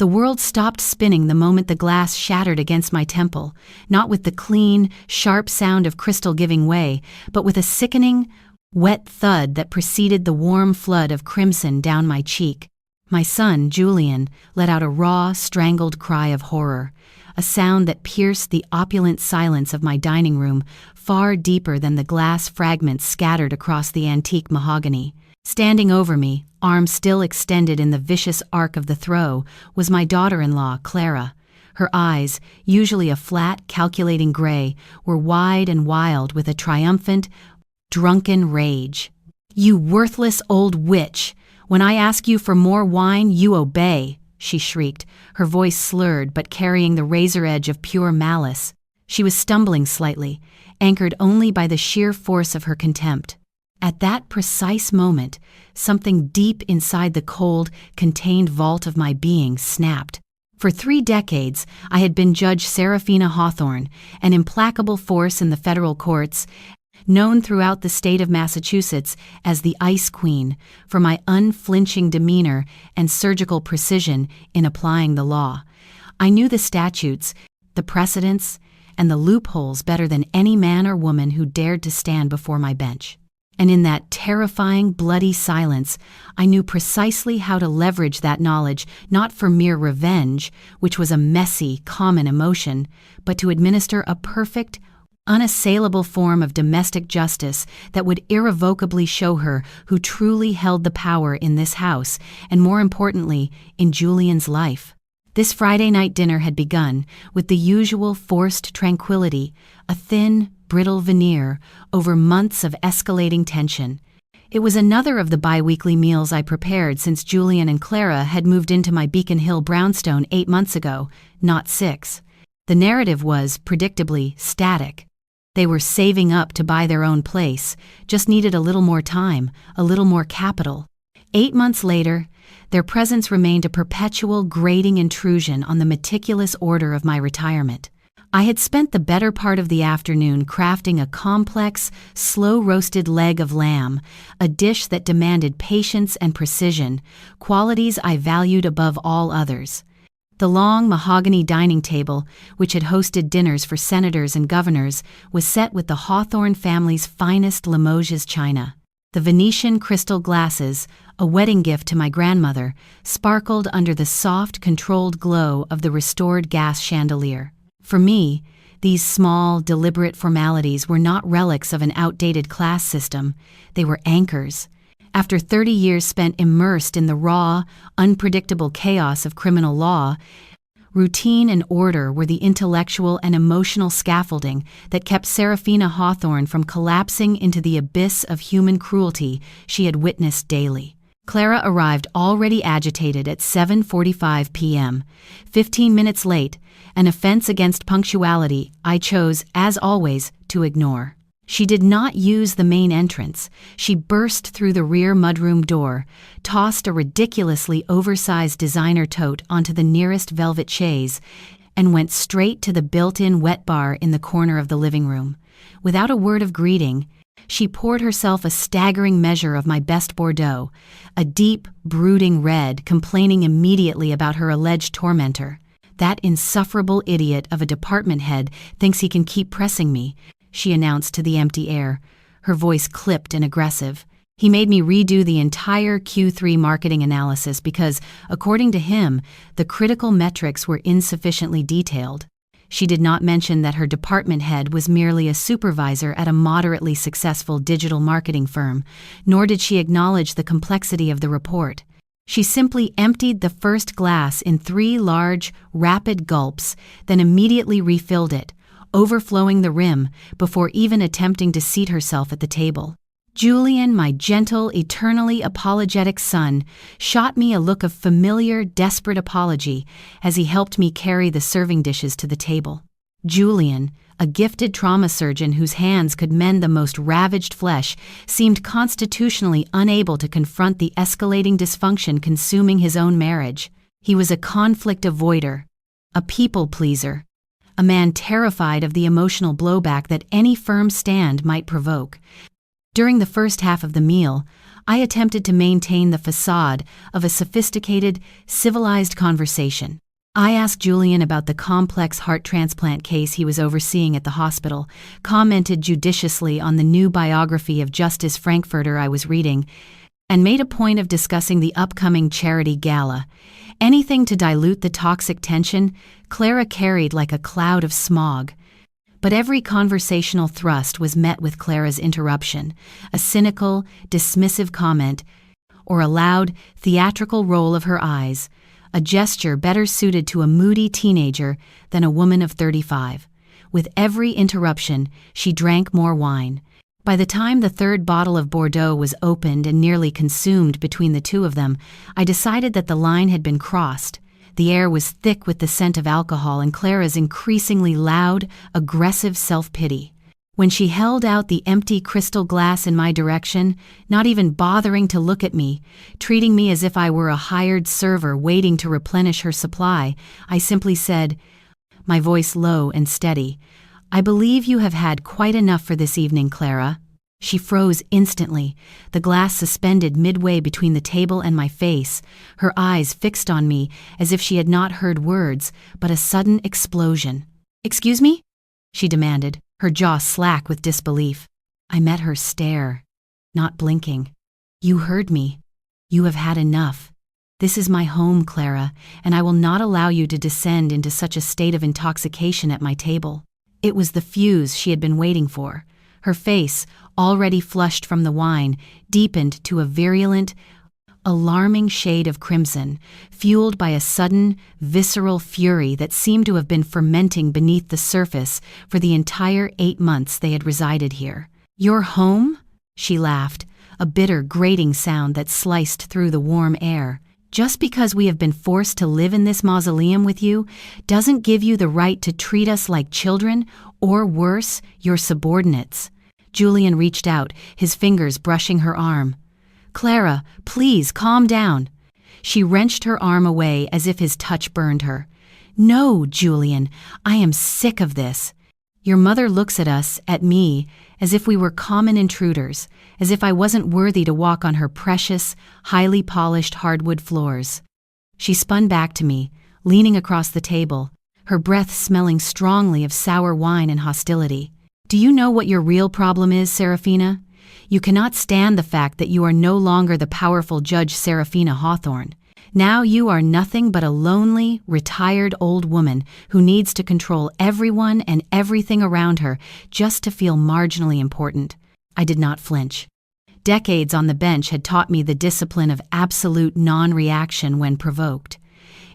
The world stopped spinning the moment the glass shattered against my temple, not with the clean, sharp sound of crystal giving way, but with a sickening, wet thud that preceded the warm flood of crimson down my cheek. My son, Julian, let out a raw, strangled cry of horror, a sound that pierced the opulent silence of my dining room far deeper than the glass fragments scattered across the antique mahogany. Standing over me, arms still extended in the vicious arc of the throw, was my daughter-in-law, Clara. Her eyes, usually a flat, calculating gray, were wide and wild with a triumphant, drunken rage. "You worthless old witch! When I ask you for more wine, you obey," she shrieked, her voice slurred but carrying the razor edge of pure malice. She was stumbling slightly, anchored only by the sheer force of her contempt. At that precise moment, something deep inside the cold, contained vault of my being snapped. For 3 decades, I had been Judge Serafina Hawthorne, an implacable force in the federal courts, known throughout the state of Massachusetts as the Ice Queen for my unflinching demeanor and surgical precision in applying the law. I knew the statutes, the precedents, and the loopholes better than any man or woman who dared to stand before my bench. And in that terrifying, bloody silence, I knew precisely how to leverage that knowledge not for mere revenge, which was a messy, common emotion, but to administer a perfect, unassailable form of domestic justice that would irrevocably show her who truly held the power in this house, and more importantly, in Julian's life. This Friday night dinner had begun with the usual forced tranquility, a thin, brittle veneer over months of escalating tension. It was another of the bi-weekly meals I prepared since Julian and Clara had moved into my Beacon Hill brownstone 8 months ago, not 6. The narrative was, predictably, static. They were saving up to buy their own place, just needed a little more time, a little more capital. 8 months later, their presence remained a perpetual grating intrusion on the meticulous order of my retirement. I had spent the better part of the afternoon crafting a complex, slow-roasted leg of lamb, a dish that demanded patience and precision, qualities I valued above all others. The long mahogany dining table, which had hosted dinners for senators and governors, was set with the Hawthorne family's finest Limoges china. The Venetian crystal glasses, a wedding gift to my grandmother, sparkled under the soft, controlled glow of the restored gas chandelier. For me, these small, deliberate formalities were not relics of an outdated class system. They were anchors. After 30 years spent immersed in the raw, unpredictable chaos of criminal law, routine and order were the intellectual and emotional scaffolding that kept Serafina Hawthorne from collapsing into the abyss of human cruelty she had witnessed daily. Clara arrived already agitated at 7:45 p.m., 15 minutes late, an offense against punctuality I chose, as always, to ignore. She did not use the main entrance. She burst through the rear mudroom door, tossed a ridiculously oversized designer tote onto the nearest velvet chaise, and went straight to the built-in wet bar in the corner of the living room. Without a word of greeting, she poured herself a staggering measure of my best Bordeaux, a deep, brooding red, complaining immediately about her alleged tormentor. "That insufferable idiot of a department head thinks he can keep pressing me," she announced to the empty air, her voice clipped and aggressive. "He made me redo the entire Q3 marketing analysis because, according to him, the critical metrics were insufficiently detailed." She did not mention that her department head was merely a supervisor at a moderately successful digital marketing firm, nor did she acknowledge the complexity of the report. She simply emptied the first glass in 3 large, rapid gulps, then immediately refilled it, overflowing the rim before even attempting to seat herself at the table. Julian, my gentle, eternally apologetic son, shot me a look of familiar, desperate apology as he helped me carry the serving dishes to the table. Julian, a gifted trauma surgeon whose hands could mend the most ravaged flesh, seemed constitutionally unable to confront the escalating dysfunction consuming his own marriage. He was a conflict avoider, a people pleaser, a man terrified of the emotional blowback that any firm stand might provoke. During the first half of the meal, I attempted to maintain the facade of a sophisticated, civilized conversation. I asked Julian about the complex heart transplant case he was overseeing at the hospital, commented judiciously on the new biography of Justice Frankfurter I was reading, and made a point of discussing the upcoming charity gala. Anything to dilute the toxic tension Clara carried like a cloud of smog. But every conversational thrust was met with Clara's interruption, a cynical, dismissive comment, or a loud, theatrical roll of her eyes, a gesture better suited to a moody teenager than a woman of 35. With every interruption, she drank more wine. By the time the third bottle of Bordeaux was opened and nearly consumed between the two of them, I decided that the line had been crossed. The air was thick with the scent of alcohol and Clara's increasingly loud, aggressive self-pity. When she held out the empty crystal glass in my direction, not even bothering to look at me, treating me as if I were a hired server waiting to replenish her supply, I simply said, my voice low and steady, "I believe you have had quite enough for this evening, Clara." She froze instantly, the glass suspended midway between the table and my face, her eyes fixed on me as if she had not heard words, but a sudden explosion. "Excuse me?" she demanded, her jaw slack with disbelief. I met her stare, not blinking. "You heard me. You have had enough. This is my home, Clara, and I will not allow you to descend into such a state of intoxication at my table." It was the fuse she had been waiting for. Her face, already flushed from the wine, deepened to a virulent, alarming shade of crimson, fueled by a sudden, visceral fury that seemed to have been fermenting beneath the surface for the entire 8 months they had resided here. "Your home?" she laughed, a bitter, grating sound that sliced through the warm air. "Just because we have been forced to live in this mausoleum with you doesn't give you the right to treat us like children, or worse, your subordinates." Julian reached out, his fingers brushing her arm. "Clara, please calm down." She wrenched her arm away as if his touch burned her. "No, Julian, I am sick of this. Your mother looks at us, at me, as if we were common intruders, as if I wasn't worthy to walk on her precious, highly polished hardwood floors." She spun back to me, leaning across the table, her breath smelling strongly of sour wine and hostility. "Do you know what your real problem is, Serafina? You cannot stand the fact that you are no longer the powerful Judge Serafina Hawthorne. Now you are nothing but a lonely, retired old woman who needs to control everyone and everything around her just to feel marginally important." I did not flinch. Decades on the bench had taught me the discipline of absolute non-reaction when provoked.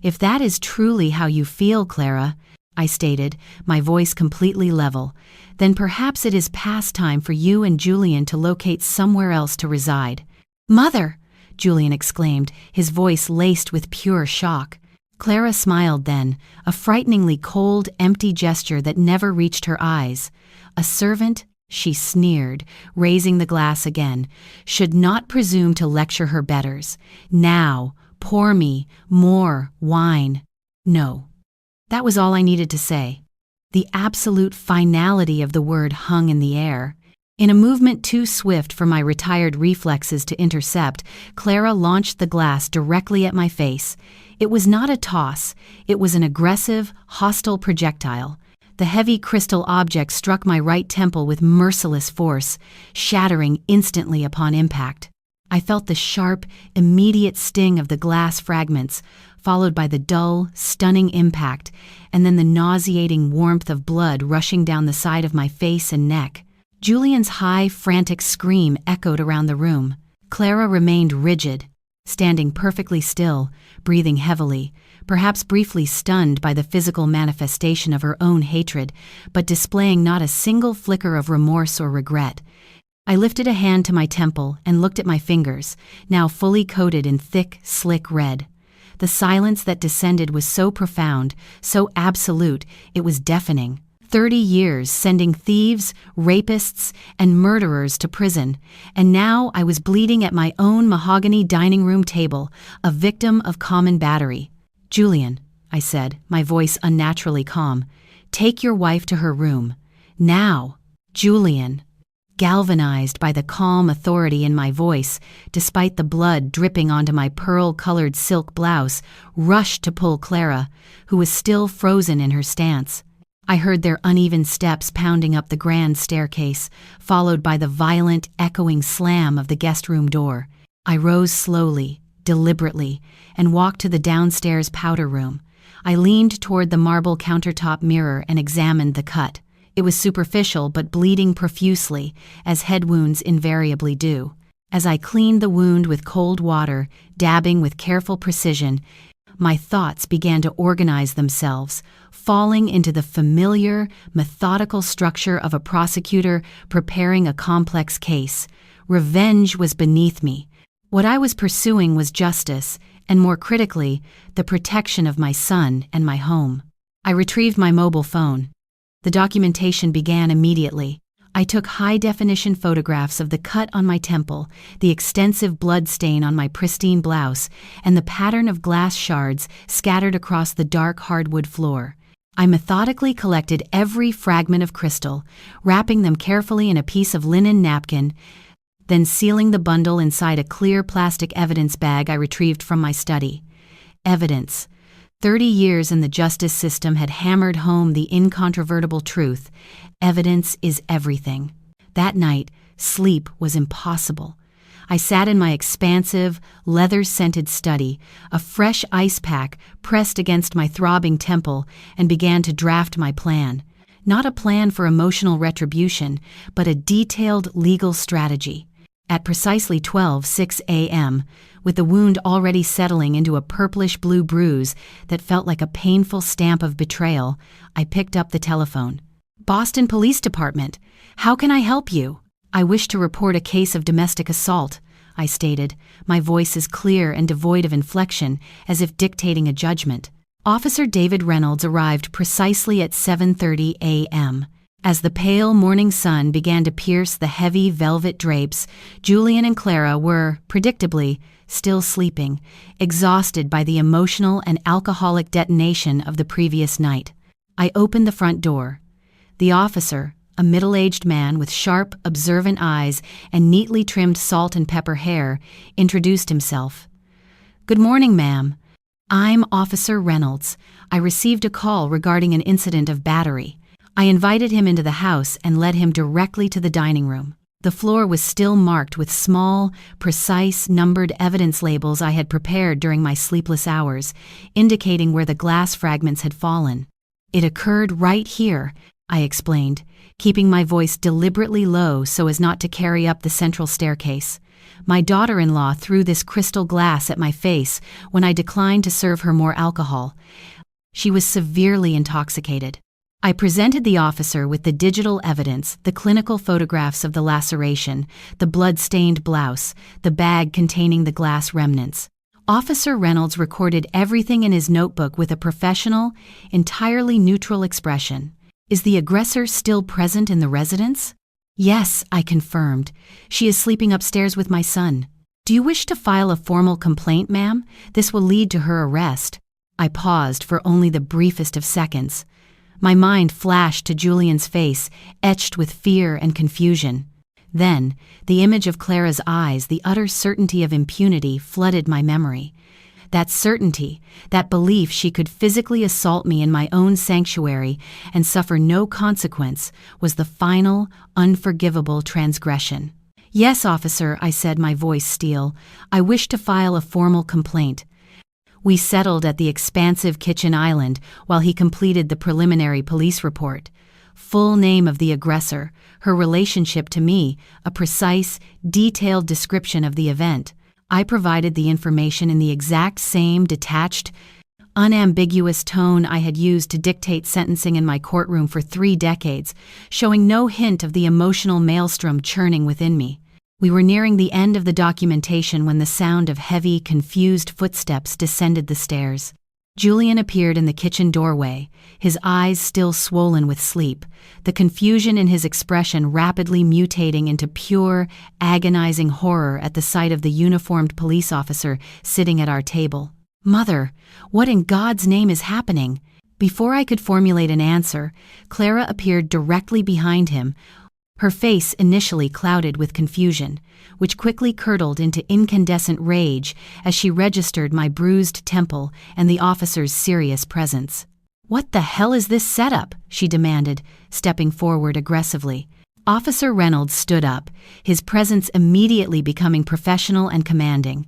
"If that is truly how you feel, Clara," I stated, my voice completely level, "then perhaps it is past time for you and Julian to locate somewhere else to reside." "Mother!" Julian exclaimed, his voice laced with pure shock. Clara smiled then, a frighteningly cold, empty gesture that never reached her eyes. "A servant," she sneered, raising the glass again, "should not presume to lecture her betters. Now, pour me more wine." No. That was all I needed to say. The absolute finality of the word hung in the air. In a movement too swift for my retired reflexes to intercept, Clara launched the glass directly at my face. It was not a toss, it was an aggressive, hostile projectile. The heavy crystal object struck my right temple with merciless force, shattering instantly upon impact. I felt the sharp, immediate sting of the glass fragments, followed by the dull, stunning impact, and then the nauseating warmth of blood rushing down the side of my face and neck. Julian's high, frantic scream echoed around the room. Clara remained rigid, standing perfectly still, breathing heavily, perhaps briefly stunned by the physical manifestation of her own hatred, but displaying not a single flicker of remorse or regret. I lifted a hand to my temple and looked at my fingers, now fully coated in thick, slick red. The silence that descended was so profound, so absolute, it was deafening. 30 years sending thieves, rapists, and murderers to prison, and now I was bleeding at my own mahogany dining room table, a victim of common battery. "Julian," I said, my voice unnaturally calm, "take your wife to her room. Now, Julian." galvanized by the calm authority in my voice, despite the blood dripping onto my pearl-colored silk blouse, rushed to pull Clara, who was still frozen in her stance. I heard their uneven steps pounding up the grand staircase, followed by the violent, echoing slam of the guest room door. I rose slowly, deliberately, and walked to the downstairs powder room. I leaned toward the marble countertop mirror and examined the cut. It was superficial but bleeding profusely, as head wounds invariably do. As I cleaned the wound with cold water, dabbing with careful precision, my thoughts began to organize themselves, falling into the familiar, methodical structure of a prosecutor preparing a complex case. Revenge was beneath me. What I was pursuing was justice, and more critically, the protection of my son and my home. I retrieved my mobile phone. The documentation began immediately. I took high-definition photographs of the cut on my temple, the extensive blood stain on my pristine blouse, and the pattern of glass shards scattered across the dark hardwood floor. I methodically collected every fragment of crystal, wrapping them carefully in a piece of linen napkin, then sealing the bundle inside a clear plastic evidence bag I retrieved from my study. Evidence. 30 years in the justice system had hammered home the incontrovertible truth: evidence is everything. That night, sleep was impossible. I sat in my expansive, leather-scented study, a fresh ice pack pressed against my throbbing temple, and began to draft my plan. Not a plan for emotional retribution, but a detailed legal strategy. At precisely 12:06 a.m., with the wound already settling into a purplish-blue bruise that felt like a painful stamp of betrayal, I picked up the telephone. "Boston Police Department, how can I help you?" "I wish to report a case of domestic assault," I stated, my voice as clear and devoid of inflection as if dictating a judgment. Officer David Reynolds arrived precisely at 7:30 a.m. As the pale morning sun began to pierce the heavy velvet drapes, Julian and Clara were, predictably, still sleeping, exhausted by the emotional and alcoholic detonation of the previous night. I opened the front door. The officer, a middle-aged man with sharp, observant eyes and neatly trimmed salt and pepper hair, introduced himself. "Good morning, ma'am. I'm Officer Reynolds. I received a call regarding an incident of battery." I invited him into the house and led him directly to the dining room. The floor was still marked with small, precise, numbered evidence labels I had prepared during my sleepless hours, indicating where the glass fragments had fallen. "It occurred right here," I explained, keeping my voice deliberately low so as not to carry up the central staircase. "My daughter-in-law threw this crystal glass at my face when I declined to serve her more alcohol. She was severely intoxicated." I presented the officer with the digital evidence, the clinical photographs of the laceration, the blood-stained blouse, the bag containing the glass remnants. Officer Reynolds recorded everything in his notebook with a professional, entirely neutral expression. "Is the aggressor still present in the residence?" "Yes," I confirmed. "She is sleeping upstairs with my son." "Do you wish to file a formal complaint, ma'am? This will lead to her arrest." I paused for only the briefest of seconds. My mind flashed to Julian's face, etched with fear and confusion. Then, the image of Clara's eyes, the utter certainty of impunity, flooded my memory. That certainty, that belief she could physically assault me in my own sanctuary and suffer no consequence, was the final, unforgivable transgression. "Yes, officer," I said, my voice steel. "I wish to file a formal complaint." We settled at the expansive kitchen island while he completed the preliminary police report. Full name of the aggressor, her relationship to me, a precise, detailed description of the event. I provided the information in the exact same detached, unambiguous tone I had used to dictate sentencing in my courtroom for 3 decades, showing no hint of the emotional maelstrom churning within me. We were nearing the end of the documentation when the sound of heavy, confused footsteps descended the stairs. Julian appeared in the kitchen doorway, his eyes still swollen with sleep, the confusion in his expression rapidly mutating into pure, agonizing horror at the sight of the uniformed police officer sitting at our table. "Mother, what in God's name is happening?" Before I could formulate an answer, Clara appeared directly behind him, Her face initially clouded with confusion, which quickly curdled into incandescent rage as she registered my bruised temple and the officer's serious presence. "What the hell is this setup?" she demanded, stepping forward aggressively. Officer Reynolds stood up, his presence immediately becoming professional and commanding.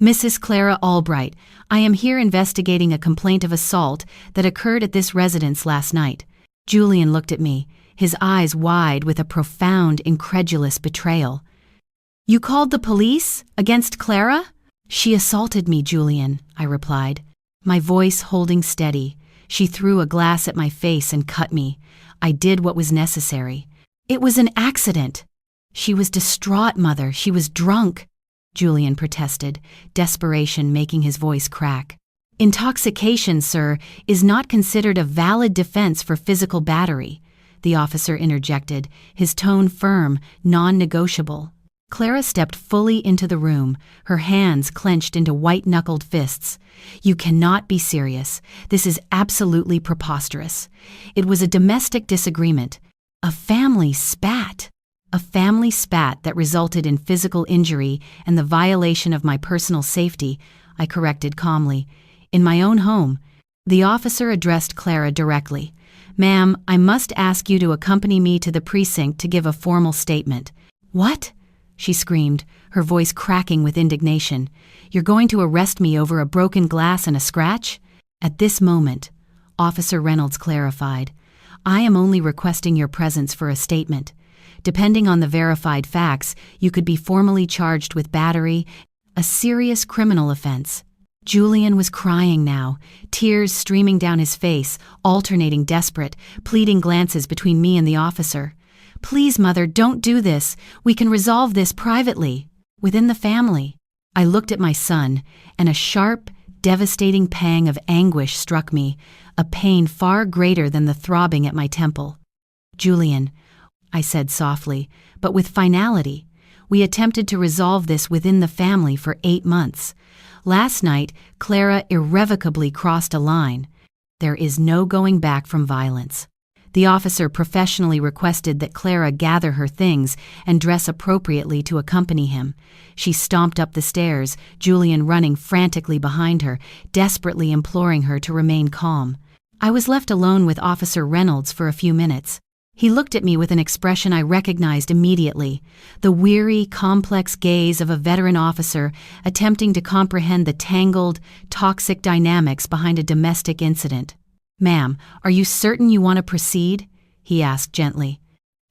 "Mrs. Clara Albright, I am here investigating a complaint of assault that occurred at this residence last night." Julian looked at me, his eyes wide with a profound, incredulous betrayal. "You called the police? Against Clara?" "She assaulted me, Julian," I replied, my voice holding steady. "She threw a glass at my face and cut me. I did what was necessary." "It was an accident." "She was distraught, Mother. She was drunk," Julian protested, desperation making his voice crack. "Intoxication, sir, is not considered a valid defense for physical battery," the officer interjected, his tone firm, non-negotiable. Clara stepped fully into the room, her hands clenched into white-knuckled fists. "You cannot be serious. This is absolutely preposterous. It was a domestic disagreement. A family spat. A family spat that resulted in physical injury and the violation of my personal safety," I corrected calmly. "In my own home." The officer addressed Clara directly. "Ma'am, I must ask you to accompany me to the precinct to give a formal statement." "What?" she screamed, her voice cracking with indignation. "You're going to arrest me over a broken glass and a scratch?" At this moment, Officer Reynolds clarified, "I am only requesting your presence for a statement. Depending on the verified facts, you could be formally charged with battery, a serious criminal offense." Julian was crying now, tears streaming down his face, alternating desperate, pleading glances between me and the officer. "Please, Mother, don't do this. We can resolve this privately, within the family." I looked at my son, and a sharp, devastating pang of anguish struck me, a pain far greater than the throbbing at my temple. "Julian," I said softly, but with finality, "we attempted to resolve this within the family for 8 months. Last night, Clara irrevocably crossed a line. There is no going back from violence." The officer professionally requested that Clara gather her things and dress appropriately to accompany him. She stomped up the stairs, Julian running frantically behind her, desperately imploring her to remain calm. I was left alone with Officer Reynolds for a few minutes. He looked at me with an expression I recognized immediately, the weary, complex gaze of a veteran officer attempting to comprehend the tangled, toxic dynamics behind a domestic incident. "Ma'am, are you certain you want to proceed?" he asked gently.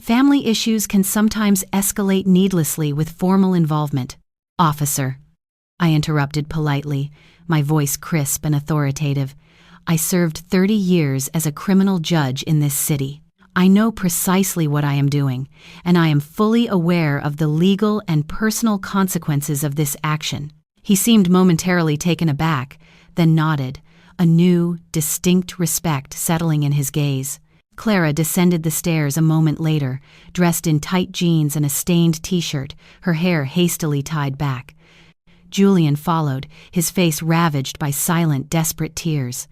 "Family issues can sometimes escalate needlessly with formal involvement." "Officer," I interrupted politely, my voice crisp and authoritative, "I served 30 years as a criminal judge in this city. I know precisely what I am doing, and I am fully aware of the legal and personal consequences of this action." He seemed momentarily taken aback, then nodded, a new, distinct respect settling in his gaze. Clara descended the stairs a moment later, dressed in tight jeans and a stained t-shirt, her hair hastily tied back. Julian followed, his face ravaged by silent, desperate tears.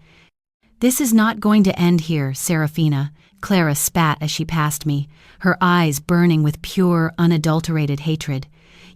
"This is not going to end here, Serafina," Clara spat as she passed me, her eyes burning with pure, unadulterated hatred.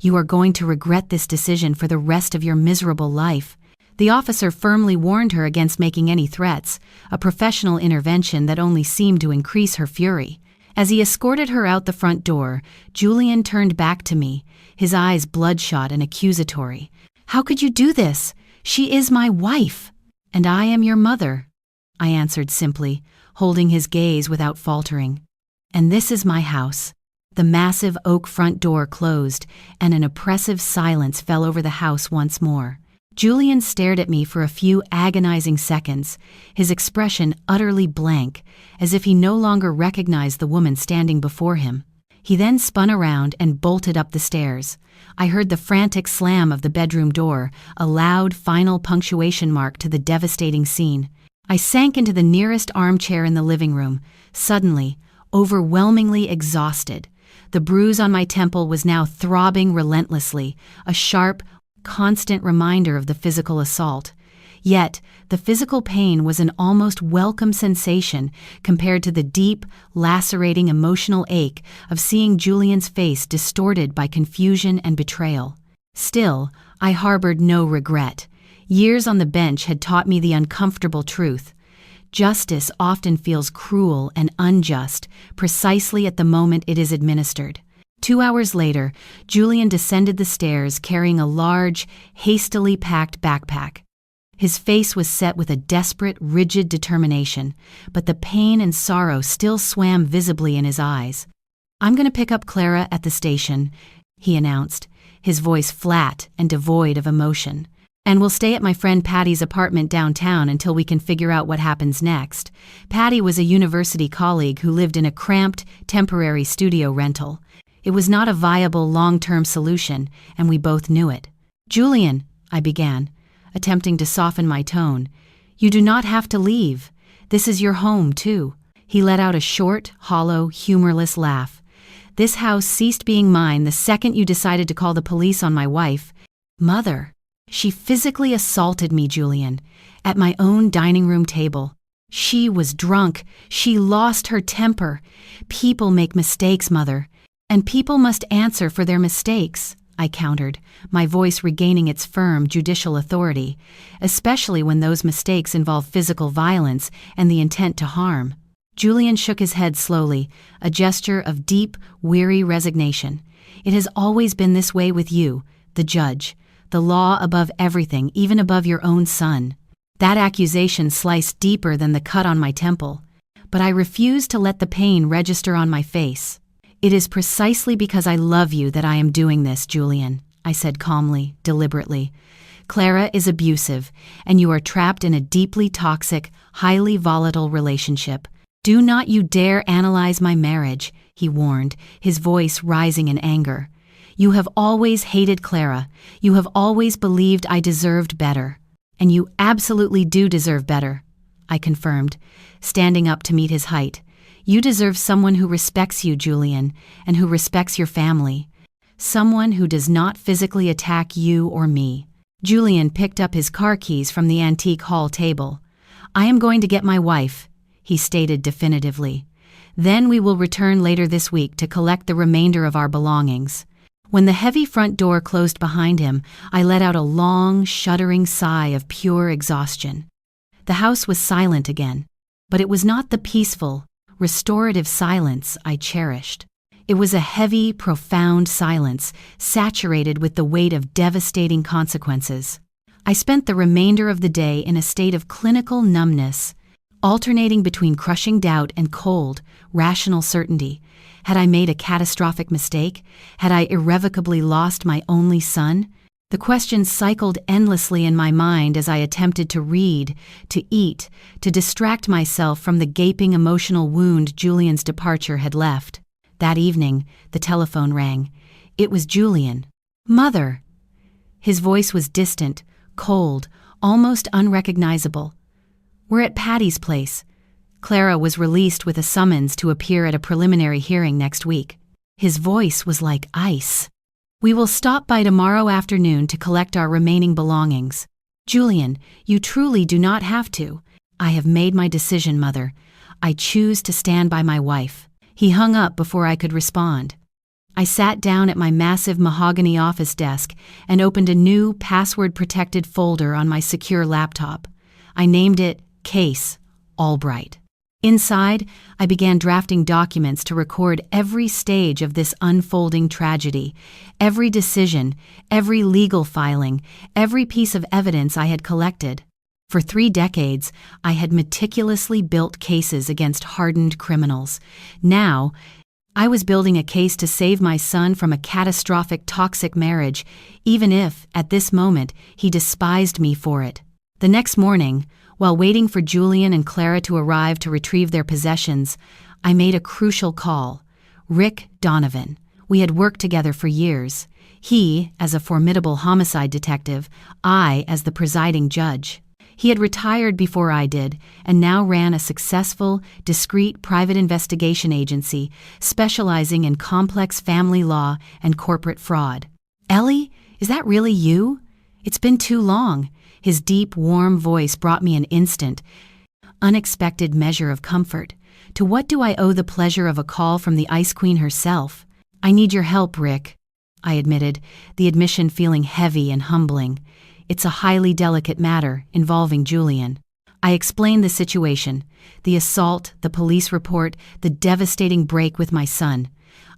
"You are going to regret this decision for the rest of your miserable life." The officer firmly warned her against making any threats, a professional intervention that only seemed to increase her fury. As he escorted her out the front door, Julian turned back to me, his eyes bloodshot and accusatory. "How could you do this? She is my wife." "And I am your mother," I answered simply, holding his gaze without faltering. "And this is my house." The massive oak front door closed, and an oppressive silence fell over the house once more. Julian stared at me for a few agonizing seconds, his expression utterly blank, as if he no longer recognized the woman standing before him. He then spun around and bolted up the stairs. I heard the frantic slam of the bedroom door, a loud, final punctuation mark to the devastating scene. I sank into the nearest armchair in the living room, suddenly, overwhelmingly exhausted. The bruise on my temple was now throbbing relentlessly, a sharp, constant reminder of the physical assault. Yet, the physical pain was an almost welcome sensation compared to the deep, lacerating emotional ache of seeing Julian's face distorted by confusion and betrayal. Still, I harbored no regret. Years on the bench had taught me the uncomfortable truth. Justice often feels cruel and unjust precisely at the moment it is administered. 2 hours later, Julian descended the stairs carrying a large, hastily packed backpack. His face was set with a desperate, rigid determination, but the pain and sorrow still swam visibly in his eyes. "I'm going to pick up Clara at the station," he announced, his voice flat and devoid of emotion. "And we'll stay at my friend Patty's apartment downtown until we can figure out what happens next." Patty was a university colleague who lived in a cramped, temporary studio rental. It was not a viable long-term solution, and we both knew it. "Julian," I began, attempting to soften my tone, "you do not have to leave. This is your home, too." He let out a short, hollow, humorless laugh. "This house ceased being mine the second you decided to call the police on my wife." "Mother." "She physically assaulted me, Julian, at my own dining room table. She was drunk. She lost her temper. People make mistakes, Mother, and people must answer for their mistakes," I countered, my voice regaining its firm judicial authority, especially when those mistakes involve physical violence and the intent to harm. Julian shook his head slowly, a gesture of deep, weary resignation. "It has always been this way with you, the judge. The law above everything, even above your own son." That accusation sliced deeper than the cut on my temple, but I refused to let the pain register on my face. "It is precisely because I love you that I am doing this, Julian," I said calmly, deliberately. "Clara is abusive, and you are trapped in a deeply toxic, highly volatile relationship. Do not you dare analyze my marriage," he warned, his voice rising in anger. "You have always hated Clara. You have always believed I deserved better. And you absolutely do deserve better," I confirmed, standing up to meet his height. "You deserve someone who respects you, Julian, and who respects your family. Someone who does not physically attack you or me." Julian picked up his car keys from the antique hall table. "I am going to get my wife," he stated definitively. "Then we will return later this week to collect the remainder of our belongings." When the heavy front door closed behind him, I let out a long, shuddering sigh of pure exhaustion. The house was silent again, but it was not the peaceful, restorative silence I cherished. It was a heavy, profound silence, saturated with the weight of devastating consequences. I spent the remainder of the day in a state of clinical numbness, alternating between crushing doubt and cold, rational certainty. Had I made a catastrophic mistake? Had I irrevocably lost my only son? The questions cycled endlessly in my mind as I attempted to read, to eat, to distract myself from the gaping emotional wound Julian's departure had left. That evening, the telephone rang. It was Julian. "Mother!" His voice was distant, cold, almost unrecognizable. "We're at Patty's place. Clara was released with a summons to appear at a preliminary hearing next week." His voice was like ice. "We will stop by tomorrow afternoon to collect our remaining belongings." "Julian, you truly do not have to." "I have made my decision, Mother. I choose to stand by my wife." He hung up before I could respond. I sat down at my massive mahogany office desk and opened a new, password-protected folder on my secure laptop. I named it Case Albright. Inside, I began drafting documents to record every stage of this unfolding tragedy, every decision, every legal filing, every piece of evidence I had collected. For 3 decades, I had meticulously built cases against hardened criminals. Now, I was building a case to save my son from a catastrophic toxic marriage, even if, at this moment, he despised me for it. The next morning, while waiting for Julian and Clara to arrive to retrieve their possessions, I made a crucial call. Rick Donovan. We had worked together for years. He, as a formidable homicide detective, I as the presiding judge. He had retired before I did, and now ran a successful, discreet private investigation agency specializing in complex family law and corporate fraud. "Ellie, is that really you? It's been too long." His deep, warm voice brought me an instant, unexpected measure of comfort. To what do I owe the pleasure of a call from the Ice Queen herself? I need your help, Rick, I admitted, the admission feeling heavy and humbling. It's a highly delicate matter involving Julian. I explained the situation, the assault, the police report, the devastating break with my son.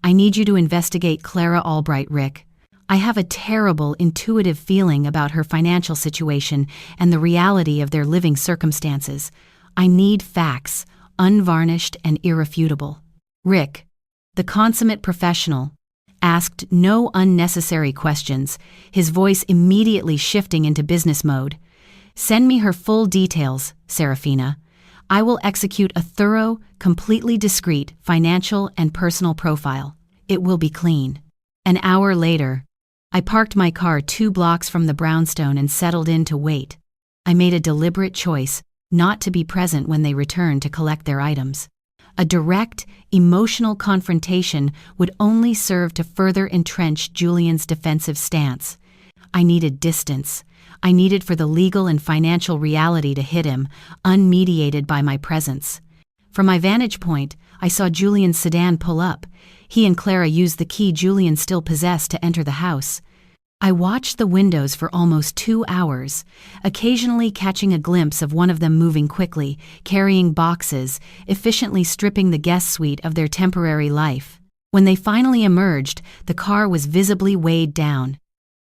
I need you to investigate Clara Albright, Rick. I have a terrible, intuitive feeling about her financial situation and the reality of their living circumstances. I need facts, unvarnished and irrefutable. Rick, the consummate professional, asked no unnecessary questions, his voice immediately shifting into business mode. Send me her full details, Serafina. I will execute a thorough, completely discreet financial and personal profile. It will be clean. An hour later, I parked my car 2 blocks from the brownstone and settled in to wait. I made a deliberate choice not to be present when they returned to collect their items. A direct, emotional confrontation would only serve to further entrench Julian's defensive stance. I needed distance. I needed for the legal and financial reality to hit him, unmediated by my presence. From my vantage point, I saw Julian's sedan pull up. He and Clara used the key Julian still possessed to enter the house. I watched the windows for almost 2 hours, occasionally catching a glimpse of one of them moving quickly, carrying boxes, efficiently stripping the guest suite of their temporary life. When they finally emerged, the car was visibly weighed down.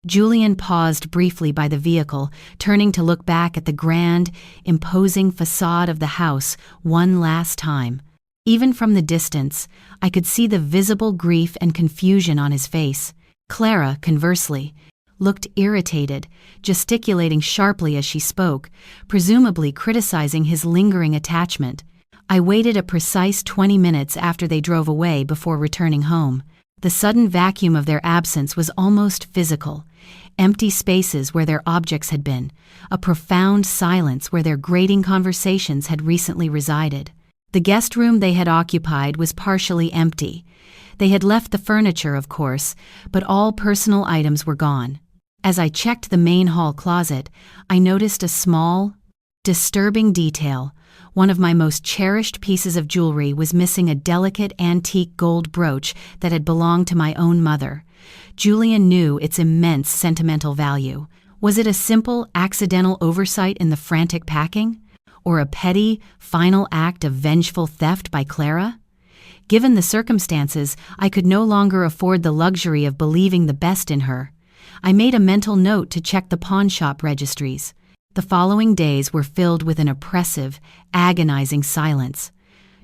Julian paused briefly by the vehicle, turning to look back at the grand, imposing facade of the house one last time. Even from the distance, I could see the visible grief and confusion on his face. Clara, conversely, looked irritated, gesticulating sharply as she spoke, presumably criticizing his lingering attachment. I waited a precise 20 minutes after they drove away before returning home. The sudden vacuum of their absence was almost physical. Empty spaces where their objects had been, a profound silence where their grating conversations had recently resided. The guest room they had occupied was partially empty. They had left the furniture, of course, but all personal items were gone. As I checked the main hall closet, I noticed a small, disturbing detail. One of my most cherished pieces of jewelry was missing a delicate antique gold brooch that had belonged to my own mother. Julian knew its immense sentimental value. Was it a simple, accidental oversight in the frantic packing? Or a petty, final act of vengeful theft by Clara? Given the circumstances, I could no longer afford the luxury of believing the best in her. I made a mental note to check the pawnshop registries. The following days were filled with an oppressive, agonizing silence.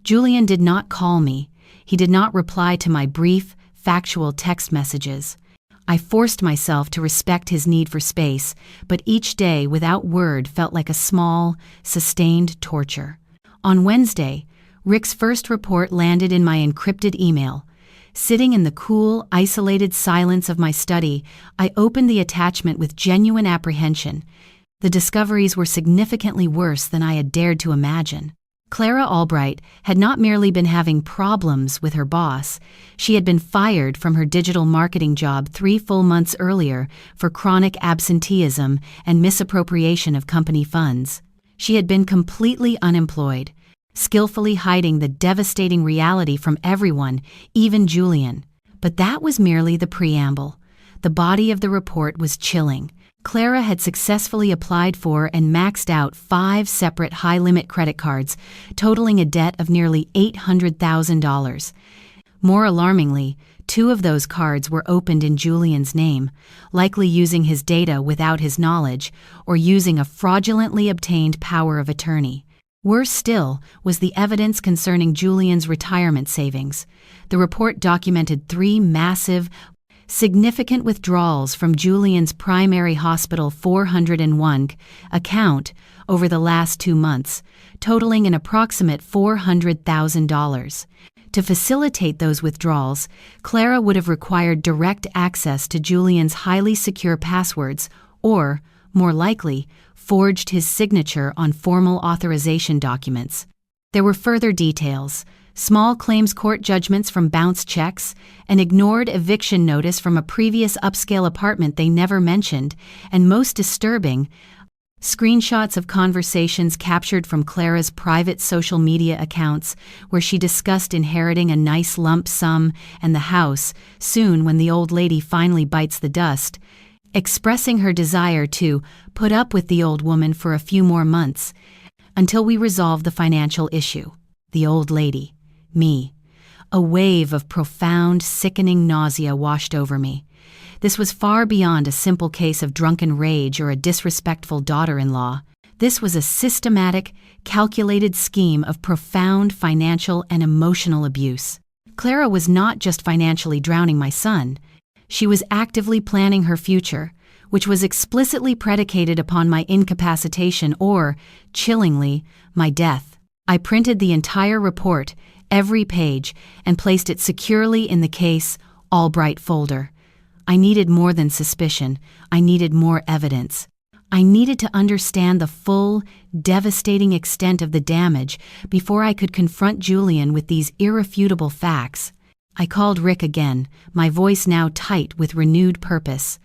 Julian did not call me. He did not reply to my brief, factual text messages. I forced myself to respect his need for space, but each day without word felt like a small, sustained torture. On Wednesday, Rick's first report landed in my encrypted email. Sitting in the cool, isolated silence of my study, I opened the attachment with genuine apprehension. The discoveries were significantly worse than I had dared to imagine. Clara Albright had not merely been having problems with her boss, she had been fired from her digital marketing job 3 full months earlier for chronic absenteeism and misappropriation of company funds. She had been completely unemployed, skillfully hiding the devastating reality from everyone, even Julian. But that was merely the preamble. The body of the report was chilling. Clara had successfully applied for and maxed out 5 separate high-limit credit cards, totaling a debt of nearly $800,000. More alarmingly, 2 of those cards were opened in Julian's name, likely using his data without his knowledge or using a fraudulently obtained power of attorney. Worse still was the evidence concerning Julian's retirement savings. The report documented 3 massive, significant withdrawals from Julian's primary hospital 401 account over the last 2 months, totaling an approximate $400,000. To facilitate those withdrawals, Clara would have required direct access to Julian's highly secure passwords or, more likely, forged his signature on formal authorization documents. There were further details: small claims court judgments from bounced checks, an ignored eviction notice from a previous upscale apartment they never mentioned, and most disturbing, Screenshots of conversations captured from Clara's private social media accounts where she discussed inheriting a nice lump sum and the house soon when the old lady finally bites the dust, expressing her desire to put up with the old woman for a few more months until we resolve the financial issue. The old lady. Me. A wave of profound, sickening nausea washed over me. This was far beyond a simple case of drunken rage or a disrespectful daughter-in-law. This was a systematic, calculated scheme of profound financial and emotional abuse. Clara was not just financially drowning my son. She was actively planning her future, which was explicitly predicated upon my incapacitation or, chillingly, my death. I printed the entire report, every page, and placed it securely in the case Albright folder. I needed more than suspicion. I needed more evidence. I needed to understand the full, devastating extent of the damage before I could confront Julian with these irrefutable facts. I called Rick again, my voice now tight with renewed purpose.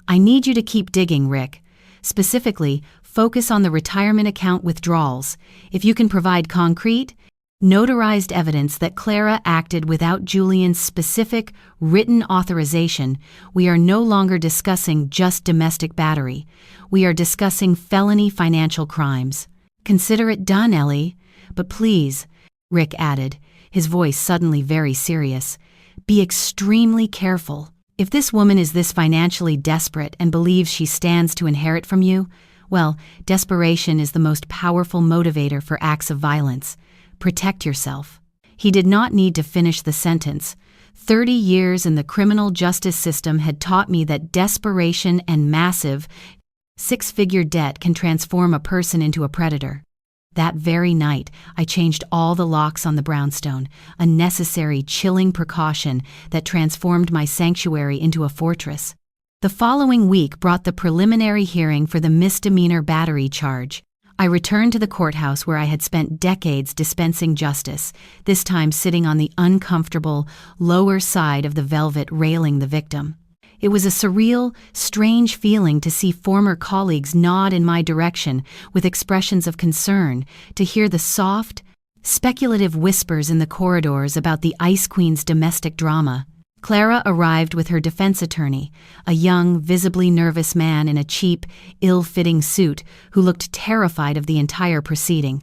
I need you to keep digging, Rick. Specifically, focus on the retirement account withdrawals. If you can provide concrete, notarized evidence that Clara acted without Julian's specific, written authorization, we are no longer discussing just domestic battery. We are discussing felony financial crimes. Consider it done, Ellie. But please, Rick added, his voice suddenly very serious, be extremely careful. If this woman is this financially desperate and believes she stands to inherit from you, well, desperation is the most powerful motivator for acts of violence. Protect yourself. He did not need to finish the sentence. 30 years in the criminal justice system had taught me that desperation and massive, six-figure debt can transform a person into a predator. That very night, I changed all the locks on the brownstone, a necessary, chilling precaution that transformed my sanctuary into a fortress. The following week brought the preliminary hearing for the misdemeanor battery charge. I returned to the courthouse where I had spent decades dispensing justice, this time sitting on the uncomfortable, lower side of the velvet railing the victim. It was a surreal, strange feeling to see former colleagues nod in my direction with expressions of concern, to hear the soft, speculative whispers in the corridors about the Ice Queen's domestic drama. Clara arrived with her defense attorney, a young, visibly nervous man in a cheap, ill-fitting suit who looked terrified of the entire proceeding.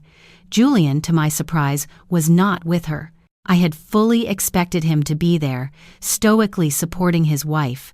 Julian, to my surprise, was not with her. I had fully expected him to be there, stoically supporting his wife.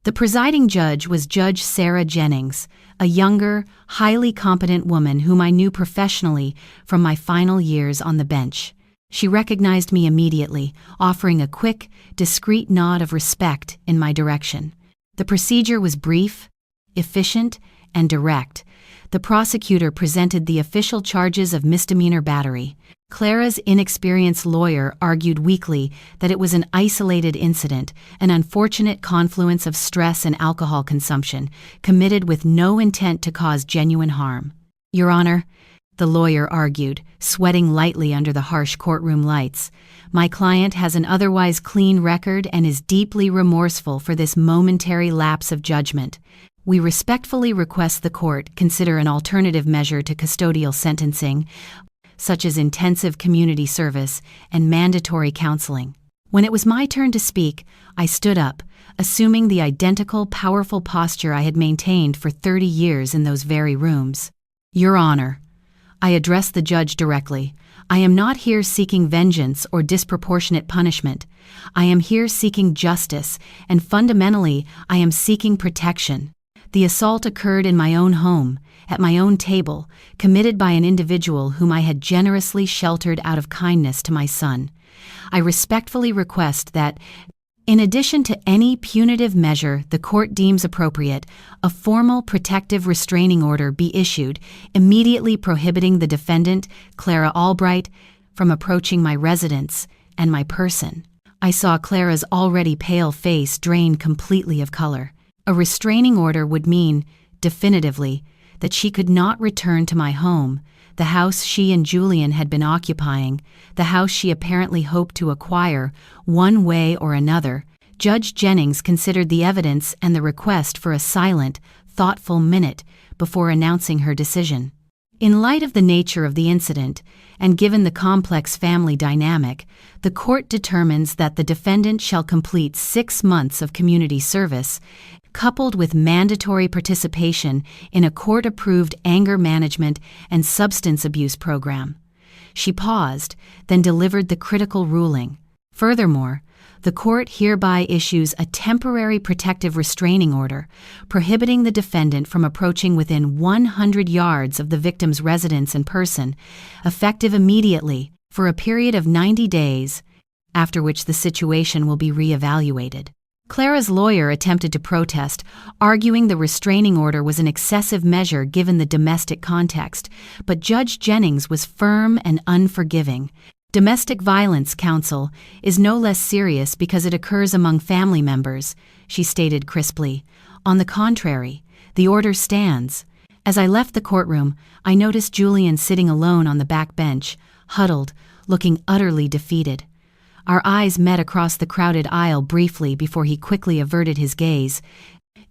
The presiding judge was Judge Sarah Jennings, a younger, highly competent woman whom I knew professionally from my final years on the bench. She recognized me immediately, offering a quick, discreet nod of respect in my direction. The procedure was brief, efficient, and direct. The prosecutor presented the official charges of misdemeanor battery. Clara's inexperienced lawyer argued weakly that it was an isolated incident, an unfortunate confluence of stress and alcohol consumption, committed with no intent to cause genuine harm. Your Honor, the lawyer argued, sweating lightly under the harsh courtroom lights, my client has an otherwise clean record and is deeply remorseful for this momentary lapse of judgment. We respectfully request the court consider an alternative measure to custodial sentencing, such as intensive community service and mandatory counseling. When it was my turn to speak, I stood up, assuming the identical powerful posture I had maintained for 30 years in those very rooms. Your Honor, I addressed the judge directly. I am not here seeking vengeance or disproportionate punishment. I am here seeking justice, and fundamentally, I am seeking protection. The assault occurred in my own home, at my own table, committed by an individual whom I had generously sheltered out of kindness to my son. I respectfully request that, in addition to any punitive measure the court deems appropriate, a formal protective restraining order be issued, immediately prohibiting the defendant, Clara Albright, from approaching my residence and my person. I saw Clara's already pale face drain completely of color. A restraining order would mean, definitively, that she could not return to my home, the house she and Julian had been occupying, the house she apparently hoped to acquire, one way or another. Judge Jennings considered the evidence and the request for a silent, thoughtful minute before announcing her decision. In light of the nature of the incident, and given the complex family dynamic, the court determines that the defendant shall complete 6 months of community service, coupled with mandatory participation in a court-approved anger management and substance abuse program. She paused, then delivered the critical ruling. Furthermore, the court hereby issues a temporary protective restraining order prohibiting the defendant from approaching within 100 yards of the victim's residence and person, effective immediately for a period of 90 days, after which the situation will be re-evaluated. Clara's lawyer attempted to protest, arguing the restraining order was an excessive measure given the domestic context, but Judge Jennings was firm and unforgiving. Domestic violence, counsel, is no less serious because it occurs among family members, she stated crisply. On the contrary, the order stands. As I left the courtroom, I noticed Julian sitting alone on the back bench, huddled, looking utterly defeated. Our eyes met across the crowded aisle briefly before he quickly averted his gaze,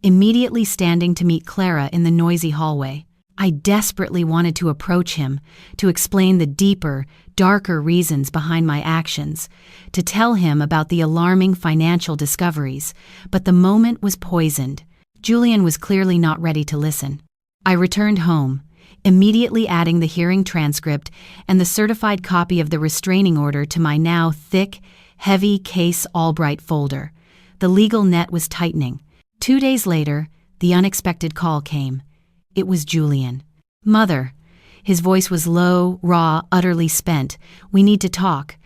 immediately standing to meet Clara in the noisy hallway. I desperately wanted to approach him, to explain the deeper, darker reasons behind my actions, to tell him about the alarming financial discoveries, but the moment was poisoned. Julian was clearly not ready to listen. I returned home, immediately adding the hearing transcript and the certified copy of the restraining order to my now thick, heavy Case Albright folder. The legal net was tightening. 2 days later, the unexpected call came. It was Julian. "Mother." His voice was low, raw, utterly spent. "We need to talk.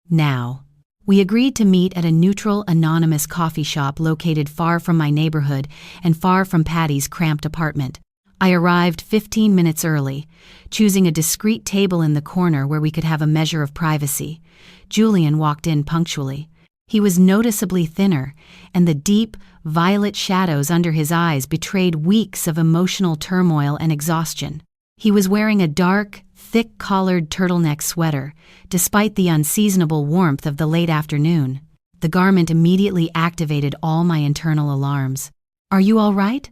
Now." We agreed to meet at a neutral, anonymous coffee shop located far from my neighborhood and far from Patty's cramped apartment. I arrived 15 minutes early, choosing a discreet table in the corner where we could have a measure of privacy. Julian walked in punctually. He was noticeably thinner, and the deep, violet shadows under his eyes betrayed weeks of emotional turmoil and exhaustion. He was wearing a dark, thick-collared turtleneck sweater, despite the unseasonable warmth of the late afternoon. The garment immediately activated all my internal alarms. "Are you all right,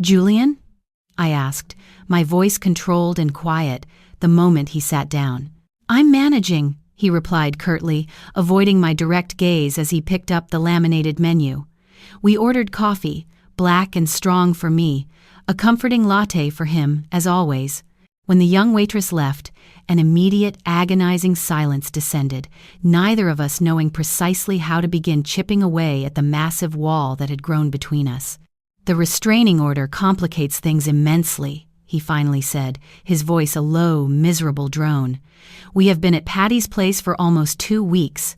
Julian?" I asked, my voice controlled and quiet, the moment he sat down. "I'm managing," he replied curtly, avoiding my direct gaze as he picked up the laminated menu. We ordered coffee, black and strong for me, a comforting latte for him, as always. When the young waitress left, an immediate, agonizing silence descended, neither of us knowing precisely how to begin chipping away at the massive wall that had grown between us. "The restraining order complicates things immensely," he finally said, his voice a low, miserable drone. "We have been at Patty's place for almost 2 weeks.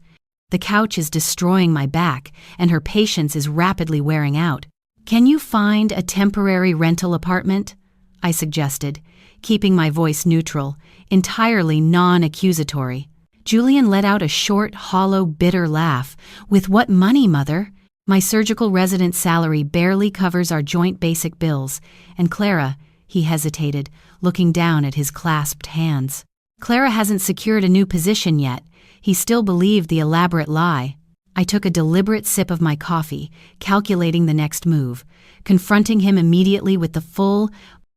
The couch is destroying my back, and her patience is rapidly wearing out. Can you find a temporary rental apartment?" I suggested, keeping my voice neutral, entirely non-accusatory. Julian let out a short, hollow, bitter laugh. "With what money, Mother? My surgical resident salary barely covers our joint basic bills, and Clara," he hesitated, looking down at his clasped hands. "Clara hasn't secured a new position yet." He still believed the elaborate lie. I took a deliberate sip of my coffee, calculating the next move. Confronting him immediately with the full,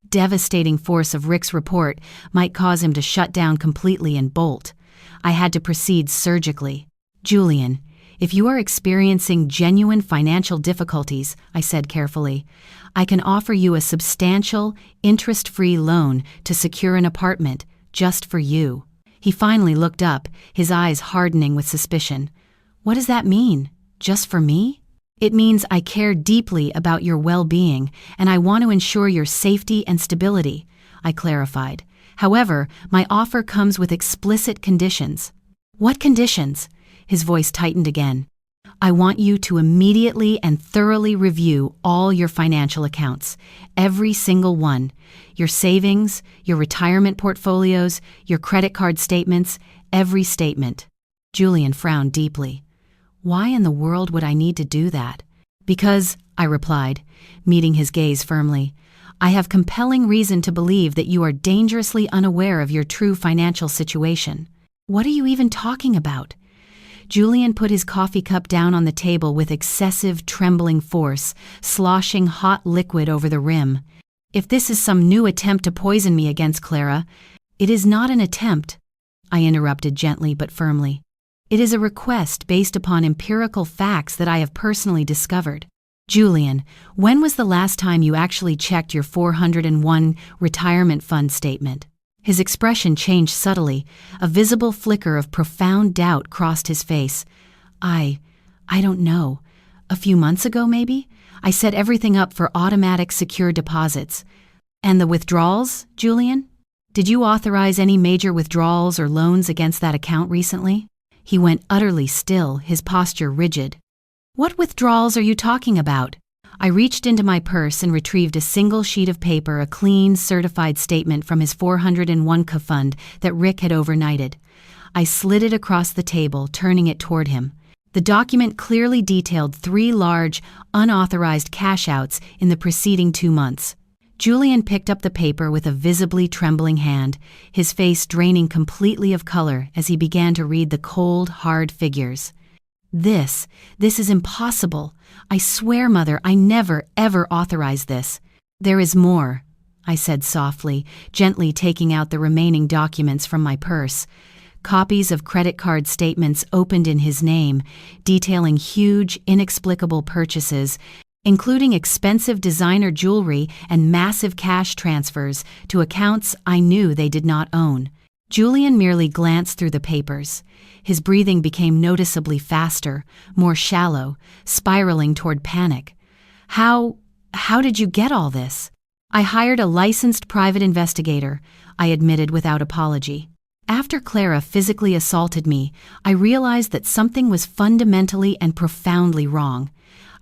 devastating force of Rick's report might cause him to shut down completely and bolt. I had to proceed surgically. "Julian, if you are experiencing genuine financial difficulties," I said carefully, "I can offer you a substantial, interest-free loan to secure an apartment just for you." He finally looked up, his eyes hardening with suspicion. "What does that mean? Just for me?" "It means I care deeply about your well-being, and I want to ensure your safety and stability," I clarified. "However, my offer comes with explicit conditions." "What conditions?" His voice tightened again. "I want you to immediately and thoroughly review all your financial accounts, every single one. Your savings, your retirement portfolios, your credit card statements, every statement." Julian frowned deeply. "Why in the world would I need to do that?" "Because," I replied, meeting his gaze firmly, "I have compelling reason to believe that you are dangerously unaware of your true financial situation." "What are you even talking about?" Julian put his coffee cup down on the table with excessive, trembling force, sloshing hot liquid over the rim. If this is some new attempt to poison me against Clara, it is not an attempt, I interrupted gently but firmly. It is a request based upon empirical facts that I have personally discovered. Julian, when was the last time you actually checked your 401 retirement fund statement? His expression changed subtly. A visible flicker of profound doubt crossed his face. I don't know. A few months ago, maybe? I set everything up for automatic secure deposits. And the withdrawals, Julian? Did you authorize any major withdrawals or loans against that account recently? He went utterly still, his posture rigid. What withdrawals are you talking about? I reached into my purse and retrieved a single sheet of paper, a clean, certified statement from his 401k fund that Rick had overnighted. I slid it across the table, turning it toward him. The document clearly detailed 3 large, unauthorized cash outs in the preceding 2 months. Julian picked up the paper with a visibly trembling hand, his face draining completely of color as he began to read the cold, hard figures. This is impossible. I swear, Mother, I never, ever authorized this. There is more, I said softly, gently taking out the remaining documents from my purse. Copies of credit card statements opened in his name, detailing huge, inexplicable purchases, including expensive designer jewelry and massive cash transfers to accounts I knew they did not own. Julian merely glanced through the papers. His breathing became noticeably faster, more shallow, spiraling toward panic. How did you get all this? I hired a licensed private investigator, I admitted without apology. After Clara physically assaulted me, I realized that something was fundamentally and profoundly wrong.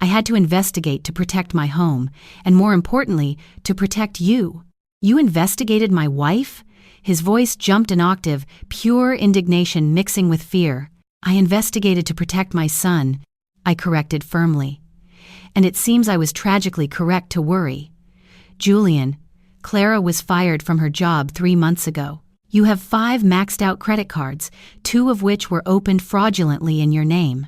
I had to investigate to protect my home, and more importantly, to protect you. You investigated my wife? His voice jumped an octave, pure indignation mixing with fear. I investigated to protect my son, I corrected firmly. And it seems I was tragically correct to worry. Julian, Clara was fired from her job 3 months ago. You have 5 maxed-out credit cards, 2 of which were opened fraudulently in your name.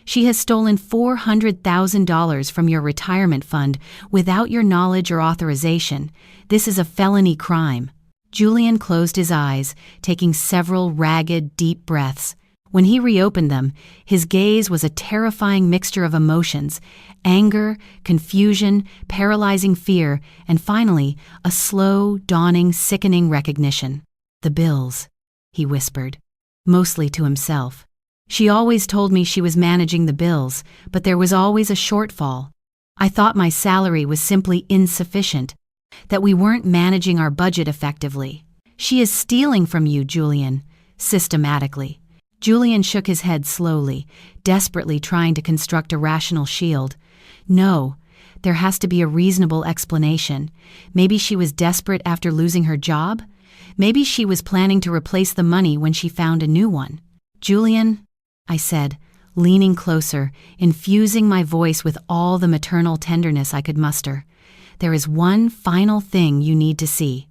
She has stolen $400,000 from your retirement fund without your knowledge or authorization. This is a felony crime. Julian closed his eyes, taking several ragged, deep breaths. When he reopened them, his gaze was a terrifying mixture of emotions: anger, confusion, paralyzing fear, and finally, a slow, dawning, sickening recognition. The bills, he whispered, mostly to himself. She always told me she was managing the bills, but there was always a shortfall. I thought my salary was simply insufficient, that we weren't managing our budget effectively. She is stealing from you, Julian, systematically. Julian shook his head slowly, desperately trying to construct a rational shield. No, there has to be a reasonable explanation. Maybe she was desperate after losing her job? Maybe she was planning to replace the money when she found a new one. Julian, I said, leaning closer, infusing my voice with all the maternal tenderness I could muster. There is one final thing you need to see.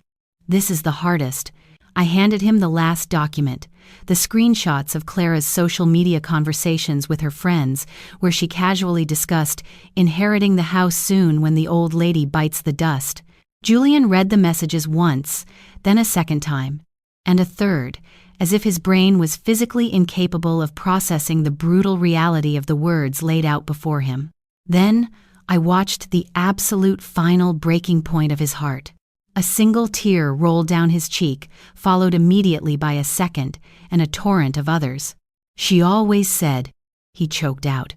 This is the hardest. I handed him the last document, the screenshots of Clara's social media conversations with her friends, where she casually discussed inheriting the house soon when the old lady bites the dust. Julian read the messages once, then a second time, and a third, as if his brain was physically incapable of processing the brutal reality of the words laid out before him. Then, I watched the absolute final breaking point of his heart. A single tear rolled down his cheek, followed immediately by a second, and a torrent of others. She always said, he choked out,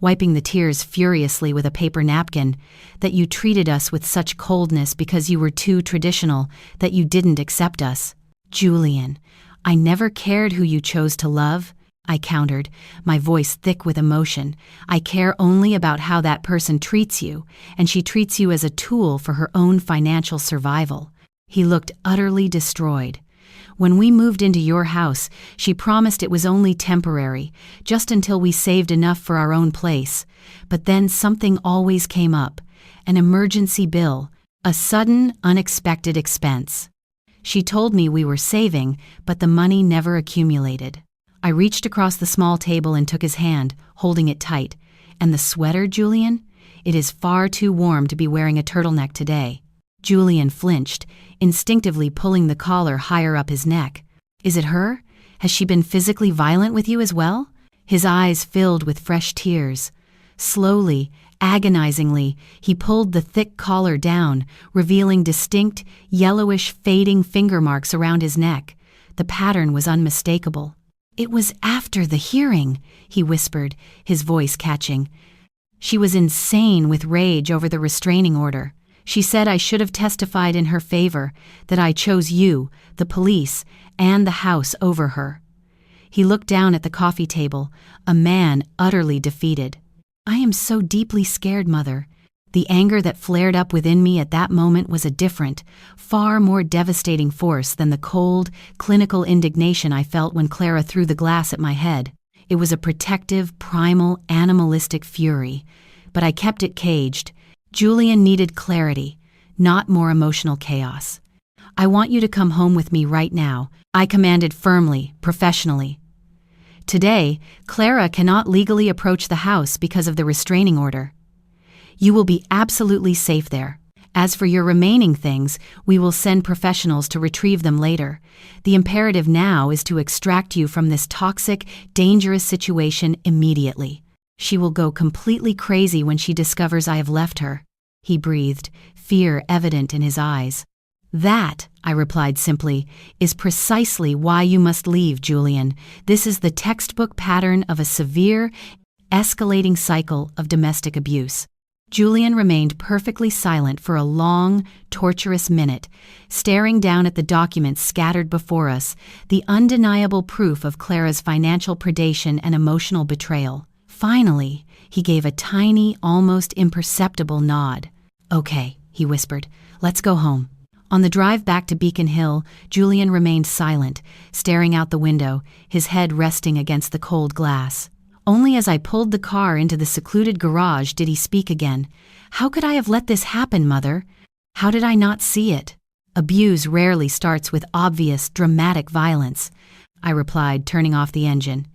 wiping the tears furiously with a paper napkin, that you treated us with such coldness because you were too traditional, that you didn't accept us. Julian, I never cared who you chose to love, I countered, my voice thick with emotion. I care only about how that person treats you, and she treats you as a tool for her own financial survival. He looked utterly destroyed. When we moved into your house, she promised it was only temporary, just until we saved enough for our own place. But then something always came up, an emergency bill, a sudden, unexpected expense. She told me we were saving, but the money never accumulated. I reached across the small table and took his hand, holding it tight. And the sweater, Julian? It is far too warm to be wearing a turtleneck today. Julian flinched, instinctively pulling the collar higher up his neck. Is it her? Has she been physically violent with you as well? His eyes filled with fresh tears. Slowly, agonizingly, he pulled the thick collar down, revealing distinct, yellowish, fading finger marks around his neck. The pattern was unmistakable. It was after the hearing, he whispered, his voice catching. She was insane with rage over the restraining order. She said I should have testified in her favor, that I chose you, the police, and the house over her. He looked down at the coffee table, a man utterly defeated. I am so deeply scared, Mother. The anger that flared up within me at that moment was a different, far more devastating force than the cold, clinical indignation I felt when Clara threw the glass at my head. It was a protective, primal, animalistic fury. But I kept it caged. Julian needed clarity, not more emotional chaos. I want you to come home with me right now, I commanded firmly, professionally. Today, Clara cannot legally approach the house because of the restraining order. You will be absolutely safe there. As for your remaining things, we will send professionals to retrieve them later. The imperative now is to extract you from this toxic, dangerous situation immediately. She will go completely crazy when she discovers I have left her, he breathed, fear evident in his eyes. That, I replied simply, is precisely why you must leave, Julian. This is the textbook pattern of a severe, escalating cycle of domestic abuse. Julian remained perfectly silent for a long, torturous minute, staring down at the documents scattered before us, the undeniable proof of Clara's financial predation and emotional betrayal. Finally, he gave a tiny, almost imperceptible nod. Okay, he whispered, let's go home. On the drive back to Beacon Hill, Julian remained silent, staring out the window, his head resting against the cold glass. Only as I pulled the car into the secluded garage did he speak again. How could I have let this happen, Mother? How did I not see it? Abuse rarely starts with obvious, dramatic violence, I replied, turning off the engine.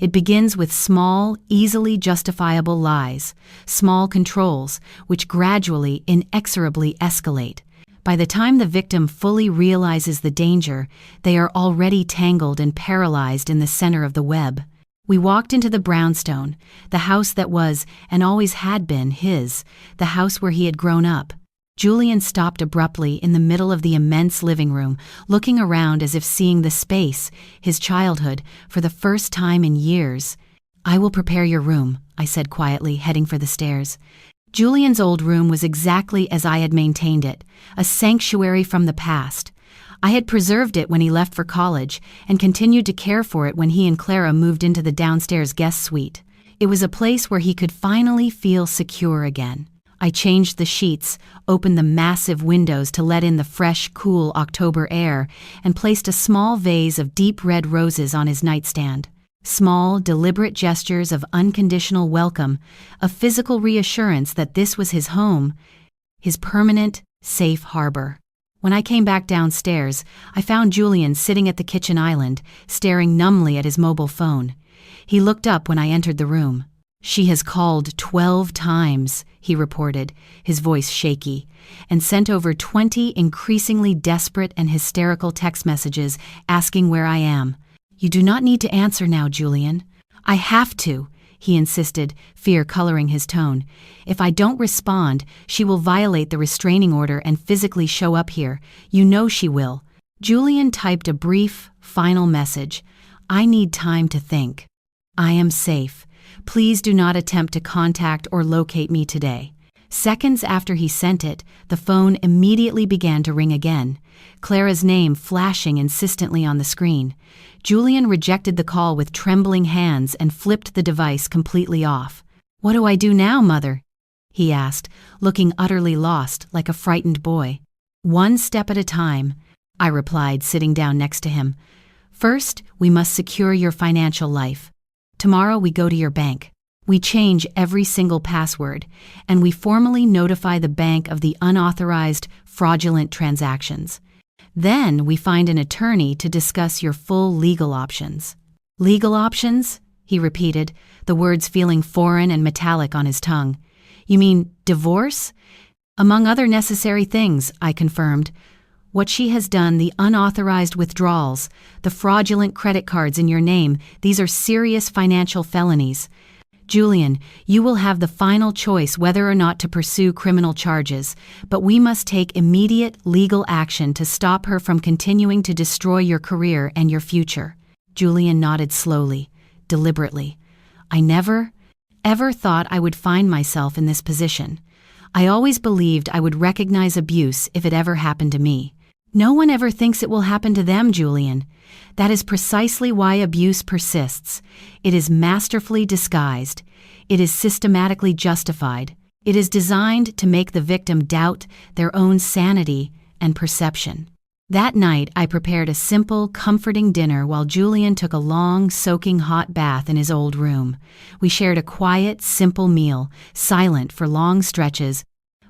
It begins with small, easily justifiable lies, small controls, which gradually, inexorably escalate. By the time the victim fully realizes the danger, they are already tangled and paralyzed in the center of the web. We walked into the brownstone, the house that was, and always had been, his, the house where he had grown up. Julian stopped abruptly in the middle of the immense living room, looking around as if seeing the space, his childhood, for the first time in years. I will prepare your room, I said quietly, heading for the stairs. Julian's old room was exactly as I had maintained it, a sanctuary from the past. I had preserved it when he left for college and continued to care for it when he and Clara moved into the downstairs guest suite. It was a place where he could finally feel secure again. I changed the sheets, opened the massive windows to let in the fresh, cool October air, and placed a small vase of deep red roses on his nightstand. Small, deliberate gestures of unconditional welcome, of physical reassurance that this was his home, his permanent, safe harbor. When I came back downstairs, I found Julian sitting at the kitchen island, staring numbly at his mobile phone. He looked up when I entered the room. She has called 12 times, he reported, his voice shaky, and sent over 20 increasingly desperate and hysterical text messages asking where I am. You do not need to answer now, Julian. I have to, he insisted, fear coloring his tone. If I don't respond, she will violate the restraining order and physically show up here. You know she will. Julian typed a brief, final message. I need time to think. I am safe. Please do not attempt to contact or locate me today. Seconds after he sent it, the phone immediately began to ring again, Clara's name flashing insistently on the screen. Julian rejected the call with trembling hands and flipped the device completely off. What do I do now, Mother? He asked, looking utterly lost, like a frightened boy. One step at a time, I replied, sitting down next to him. First, we must secure your financial life. Tomorrow we go to your bank. We change every single password, and we formally notify the bank of the unauthorized, fraudulent transactions. Then we find an attorney to discuss your full legal options. Legal options? He repeated, the words feeling foreign and metallic on his tongue. You mean divorce? Among other necessary things, I confirmed. What she has done, the unauthorized withdrawals, the fraudulent credit cards in your name, these are serious financial felonies. Julian, you will have the final choice whether or not to pursue criminal charges, but we must take immediate legal action to stop her from continuing to destroy your career and your future. Julian nodded slowly, deliberately. I never, ever thought I would find myself in this position. I always believed I would recognize abuse if it ever happened to me. No one ever thinks it will happen to them, Julian. That is precisely why abuse persists. It is masterfully disguised. It is systematically justified. It is designed to make the victim doubt their own sanity and perception. That night, I prepared a simple, comforting dinner while Julian took a long, soaking hot bath in his old room. We shared a quiet, simple meal, silent for long stretches,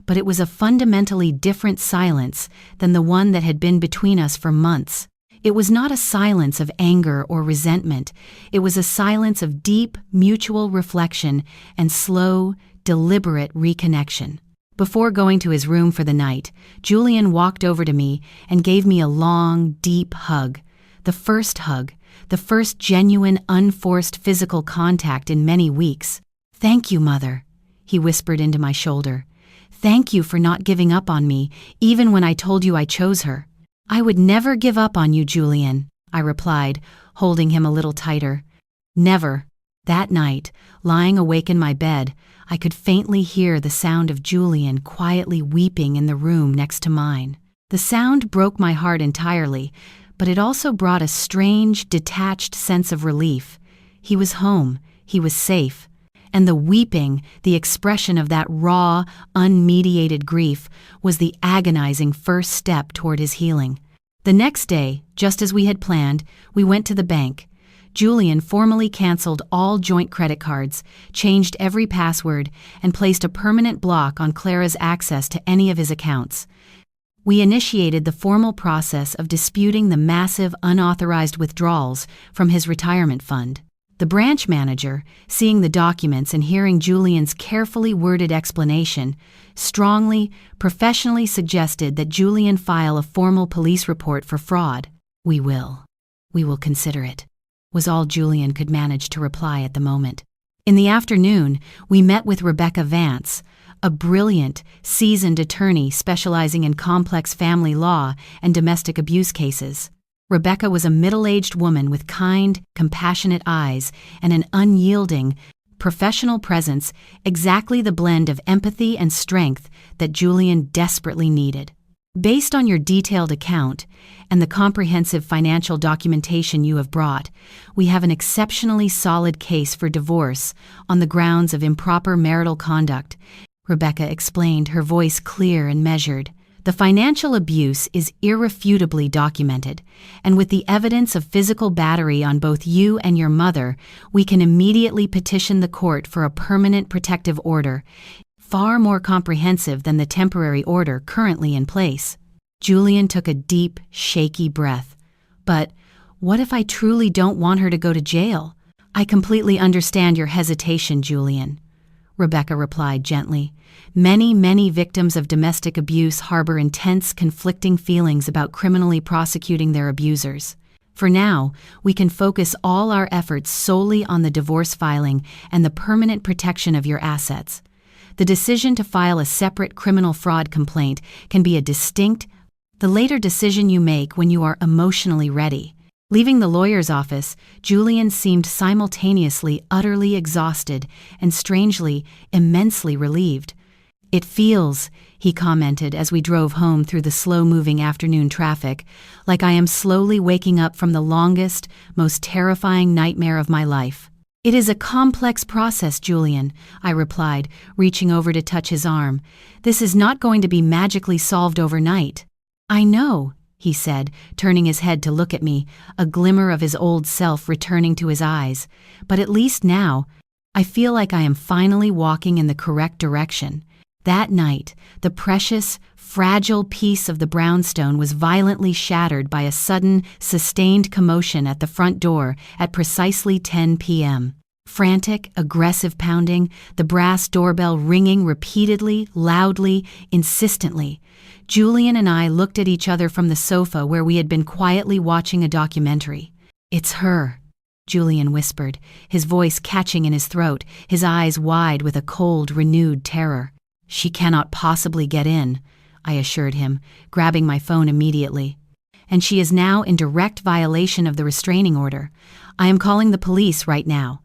but it was a fundamentally different silence than the one that had been between us for months. It was not a silence of anger or resentment. It was a silence of deep, mutual reflection and slow, deliberate reconnection. Before going to his room for the night, Julian walked over to me and gave me a long, deep hug. The first genuine, unforced physical contact in many weeks. "Thank you, Mother," he whispered into my shoulder. "Thank you for not giving up on me, even when I told you I chose her." "I would never give up on you, Julian," I replied, holding him a little tighter. "Never." That night, lying awake in my bed, I could faintly hear the sound of Julian quietly weeping in the room next to mine. The sound broke my heart entirely, but it also brought a strange, detached sense of relief. He was home, he was safe. And the weeping, the expression of that raw, unmediated grief, was the agonizing first step toward his healing. The next day, just as we had planned, we went to the bank. Julian formally canceled all joint credit cards, changed every password, and placed a permanent block on Clara's access to any of his accounts. We initiated the formal process of disputing the massive unauthorized withdrawals from his retirement fund. The branch manager, seeing the documents and hearing Julian's carefully worded explanation, strongly, professionally suggested that Julian file a formal police report for fraud. We will consider it," was all Julian could manage to reply at the moment. In the afternoon, we met with Rebecca Vance, a brilliant, seasoned attorney specializing in complex family law and domestic abuse cases. Rebecca was a middle-aged woman with kind, compassionate eyes and an unyielding, professional presence, exactly the blend of empathy and strength that Julian desperately needed. "Based on your detailed account and the comprehensive financial documentation you have brought, we have an exceptionally solid case for divorce on the grounds of improper marital conduct," Rebecca explained, her voice clear and measured. "The financial abuse is irrefutably documented, and with the evidence of physical battery on both you and your mother, we can immediately petition the court for a permanent protective order, far more comprehensive than the temporary order currently in place." Julian took a deep, shaky breath. "But what if I truly don't want her to go to jail?" "I completely understand your hesitation, Julian," Rebecca replied gently. Many victims of domestic abuse harbor intense, conflicting feelings about criminally prosecuting their abusers. For now, we can focus all our efforts solely on the divorce filing and the permanent protection of your assets. The decision to file a separate criminal fraud complaint can be the later decision you make when you are emotionally ready. Leaving the lawyer's office, Julian seemed simultaneously utterly exhausted and strangely, immensely relieved. "It feels," he commented as we drove home through the slow-moving afternoon traffic, "like I am slowly waking up from the longest, most terrifying nightmare of my life." "It is a complex process, Julian," I replied, reaching over to touch his arm. "This is not going to be magically solved overnight." "I know," he said, turning his head to look at me, a glimmer of his old self returning to his eyes. "But at least now, I feel like I am finally walking in the correct direction." That night, the precious, fragile piece of the brownstone was violently shattered by a sudden, sustained commotion at the front door at precisely 10 p.m. Frantic, aggressive pounding, the brass doorbell ringing repeatedly, loudly, insistently. Julian and I looked at each other from the sofa where we had been quietly watching a documentary. "It's her," Julian whispered, his voice catching in his throat, his eyes wide with a cold, renewed terror. "She cannot possibly get in," I assured him, grabbing my phone immediately. "And she is now in direct violation of the restraining order. I am calling the police right now."